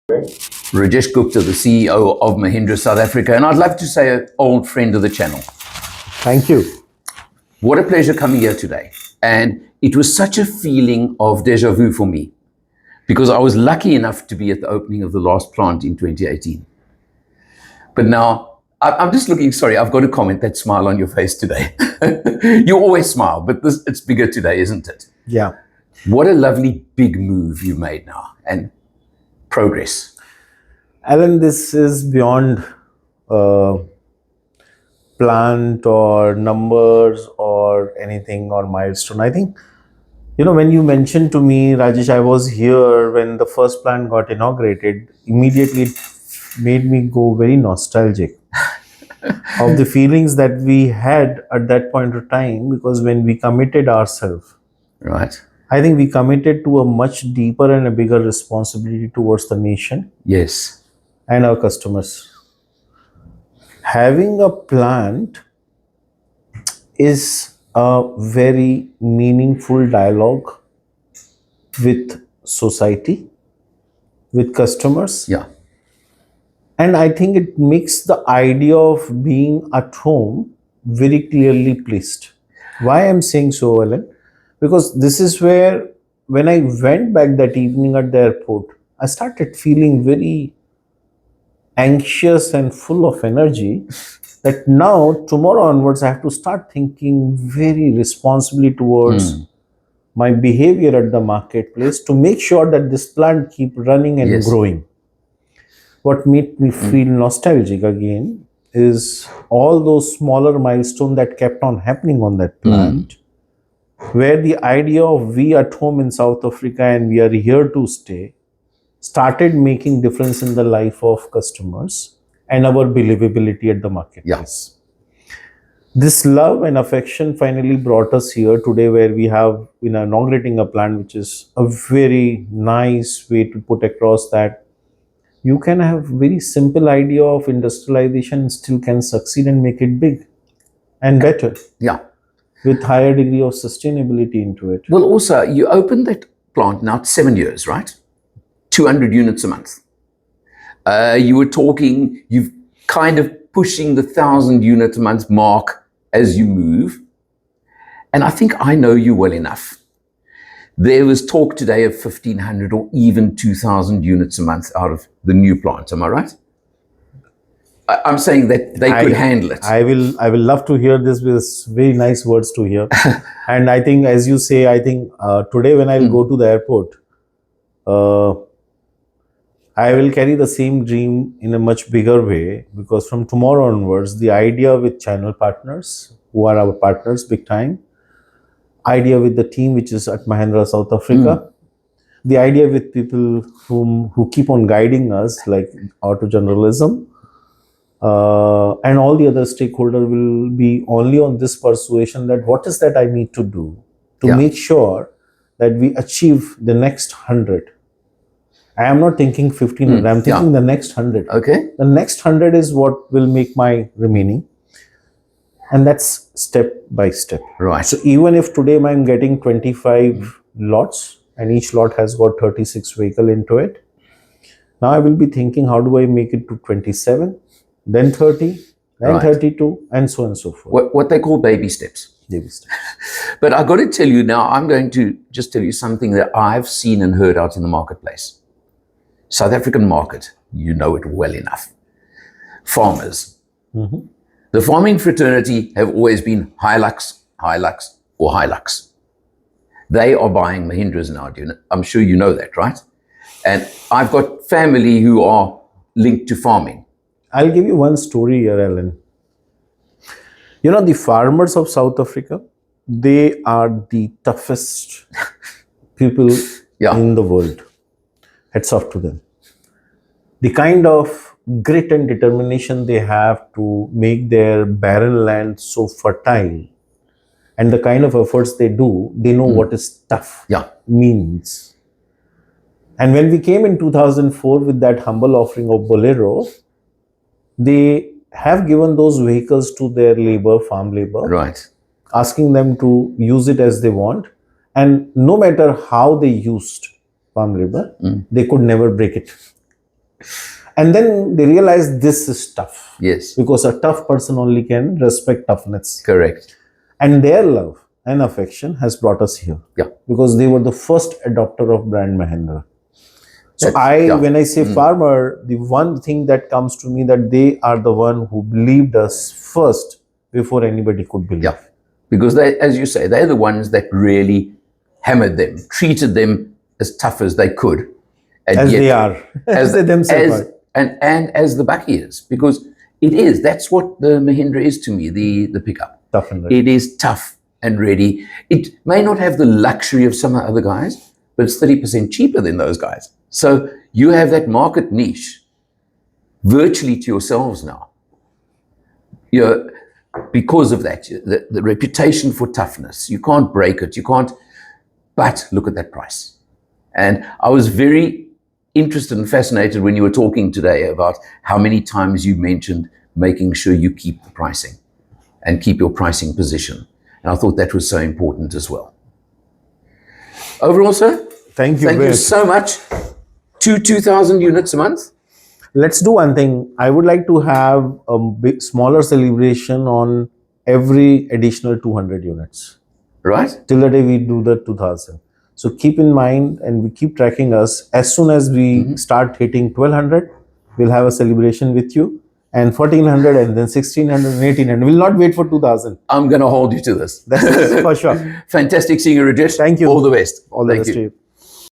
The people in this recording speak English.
Rajesh Gupta, the CEO of Mahindra South Africa, and I'd love to say an old friend of the channel. Thank you. What a pleasure coming here today. And it was such a feeling of deja vu for me because I was lucky enough to be at the opening of the last plant in 2018. But now, I'm just looking, sorry, I've got to comment that smile on your face today. You always smile, but it's bigger today, isn't it? Yeah. What a lovely big move you made now and progress. Alan, this is beyond plant or numbers or anything or milestone. I think, when you mentioned to me, Rajesh, I was here when the first plant got inaugurated, immediately it made me go very nostalgic of the feelings that we had at that point of time, because when we committed ourselves, Right. I think we committed to a much deeper and a bigger responsibility towards the nation Yes. and our customers. Having a plant is a very meaningful dialogue with society, with customers. Yeah. And I think it makes the idea of being at home very clearly placed. Why I'm saying so, Alan? Because this is where, when I went back that evening at the airport, I started feeling very anxious and full of energy that now, tomorrow onwards, I have to start thinking very responsibly towards my behavior at the marketplace to make sure that this plant keep running and Yes. growing. What made me feel nostalgic again is all those smaller milestones that kept on happening on that plant, where the idea of we at home in South Africa and we are here to stay started making difference in the life of customers and our believability at the marketplace. This love and affection finally brought us here today, where we have been inaugurating a plant, which is a very nice way to put across that you can have very simple idea of industrialization and still can succeed and make it big and better. Yeah. With higher degree of sustainability into it. Well, also, you opened that plant now 7 years, right? 200 units a month. You were talking, you've kind of pushing the 1,000 unit a month mark as you move. And I think I know you well enough. There was talk today of 1,500 or even 2,000 units a month out of the new plant. Am I right? I'm saying that they could handle it. I will love to hear this, with very nice words to hear. And I think, as you say, I think today when I'll go to the airport, I will carry the same dream in a much bigger way, because from tomorrow onwards, the idea with channel partners, who are our partners big time, idea with the team which is at Mahindra South Africa, the idea with people who keep on guiding us, like auto journalism, and all the other stakeholders, will be only on this persuasion that what is that I need to do to make sure that we achieve the next 100. I am not thinking 1,500, I'm thinking the next 100. Okay. The next 100 is what will make my remaining. And that's step by step. Right. So even if today I'm getting 25 lots and each lot has got 36 vehicles into it, now I will be thinking, how do I make it to 27, then 30, then 32, and so on and so forth. What they call baby steps. Baby steps. But I've got to tell you now, I'm going to just tell you something that I've seen and heard out in the marketplace. South African market, you know it well enough. Farmers. The farming fraternity have always been Hilux, or Hilux. They are buying Mahindras now. I'm sure you know that, right? And I've got family who are linked to farming. I'll give you one story here, Alan. The farmers of South Africa, they are the toughest people in the world. Hats off to them. The kind of grit and determination they have to make their barren land so fertile, and the kind of efforts they do, they know what is tough means. And when we came in 2004 with that humble offering of Bolero, they have given those vehicles to their farm labor, asking them to use it as they want. And no matter how they used farm labor, they could never break it. And then they realized this is tough. Yes. Because a tough person only can respect toughness. Correct. And their love and affection has brought us here. Yeah. Because they were the first adopter of brand Mahindra. So That's- when I say farmer, the one thing that comes to me that they are the one who believed us first before anybody could believe. Yeah. Because they, as you say, they're the ones that really hammered them, treated them as tough as they could. And As yet- they are. As they themselves are. And as the Bucky is. Because it is. That's what the Mahindra is to me, the pickup. Tough and ready. It is tough and ready. It may not have the luxury of some other guys, but it's 30% cheaper than those guys. So you have that market niche virtually to yourselves now. You're, because of that, the reputation for toughness, you can't break it, you can't, but look at that price. And I was very interested and fascinated when you were talking today about how many times you mentioned making sure you keep the pricing and keep your pricing position. And I thought that was so important as well. Overall, sir, Thank you. thank you so much. 2,000 units a month. Let's do one thing. I would like to have a big, smaller celebration on every additional 200 units. Right? Till the day we do the 2000. So keep in mind and we keep tracking us. As soon as we start hitting 1200, we'll have a celebration with you. And 1400 and then 1600 and 1800. We'll not wait for 2000. I'm going to hold you to this. That's for sure. Fantastic seeing you, Rajesh. Thank you. All the best. All the Thank best you. to you.